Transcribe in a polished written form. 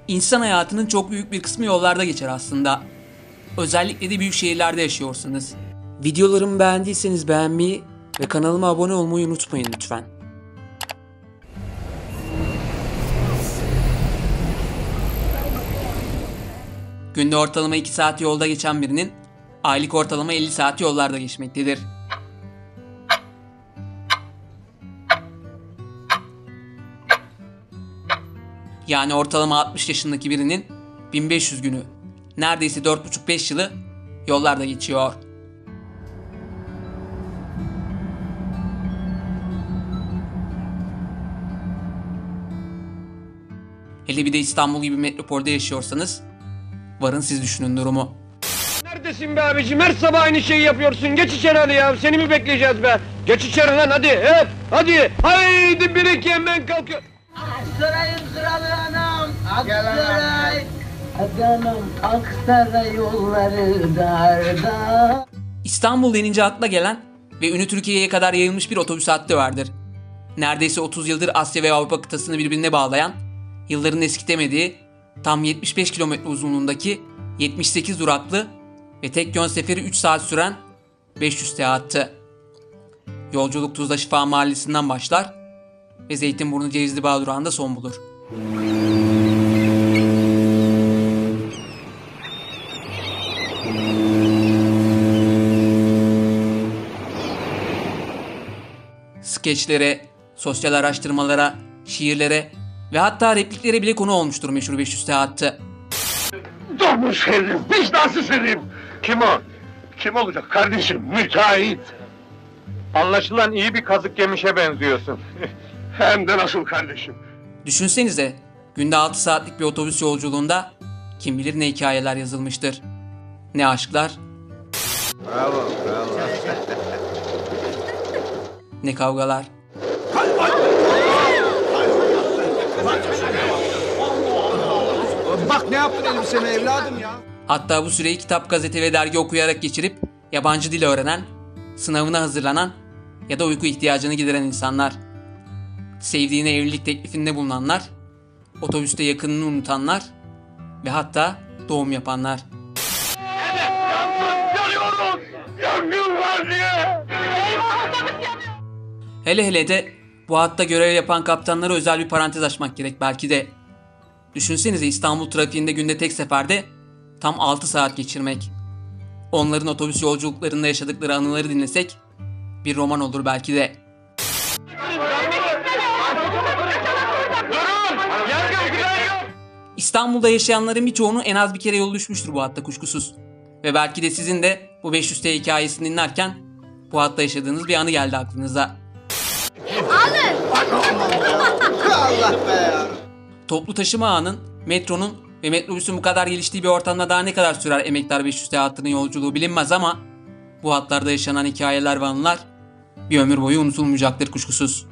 İnsan hayatının çok büyük bir kısmı yollarda geçer aslında. Özellikle de büyük şehirlerde yaşıyorsunuz. Videolarımı beğendiyseniz beğenmeyi ve kanalıma abone olmayı unutmayın lütfen. Günde ortalama 2 saat yolda geçen birinin aylık ortalama 50 saat yollarda geçmektedir. Yani ortalama 60 yaşındaki birinin 1500 günü, neredeyse 4,5-5 yılı yollarda geçiyor. Hele bir de İstanbul gibi metropolde yaşıyorsanız varın siz düşünün durumu. Neredesin be abicim? Her sabah aynı şeyi yapıyorsun. Geç içeri hadi ya. Seni mi bekleyeceğiz be? Geç içeri lan hadi. Evet hadi. Haydi bir iki hemen kalkıyor. Aksaray'ın kralı anam, Aksaray. Hadi anam, Aksaray yolları darda. İstanbul denince akla gelen ve ünü Türkiye'ye kadar yayılmış bir otobüs hattı vardır. Neredeyse 30 yıldır Asya ve Avrupa kıtasını birbirine bağlayan, yılların eskitemediği, tam 75 kilometre uzunluğundaki 78 duraklı ve tek yön seferi 3 saat süren 500T hattı. Yolculuk Tuzla Şifa Mahallesi'nden başlar ve Zeytinburnu Cevizli Bağ durağında son bulur. Skeçlere, sosyal araştırmalara, şiirlere ve hatta repliklere bile konu olmuştur meşhur 500T hattı. Domuz herif, vicdansız herif! Kim o? Kim olacak kardeşim? Müteahhit! Anlaşılan iyi bir kazık yemişe benziyorsun. Hem de nasıl kardeşim? Düşünsenize, günde 6 saatlik bir otobüs yolculuğunda kim bilir ne hikayeler yazılmıştır. Ne aşklar, Bravo, bravo. ne kavgalar. Bak ne yaptın elbiseme evladım ya. Hatta bu süreyi kitap, gazete ve dergi okuyarak geçirip yabancı dil öğrenen, sınavına hazırlanan ya da uyku ihtiyacını gideren insanlar. Sevdiğine evlilik teklifinde bulunanlar, otobüste yakınını unutanlar ve hatta doğum yapanlar. Yanıyoruz! Yangın var diye! Hele de bu hatta görev yapan kaptanlara özel bir parantez açmak gerek belki de. Düşünsenize İstanbul trafiğinde günde tek seferde tam 6 saat geçirmek. Onların otobüs yolculuklarında yaşadıkları anıları dinlesek bir roman olur belki de. İstanbul'da yaşayanların birçoğunun en az bir kere yolu düşmüştür bu hatta kuşkusuz. Ve belki de sizin de bu 500T hikayesini dinlerken bu hatta yaşadığınız bir anı geldi aklınıza. Allah be ya. Toplu taşıma ağının, metronun ve metrobüsün bu kadar geliştiği bir ortamda daha ne kadar sürer emektar 500T hattının yolculuğu bilinmez ama bu hatlarda yaşanan hikayeler ve anılar bir ömür boyu unutulmayacaktır kuşkusuz.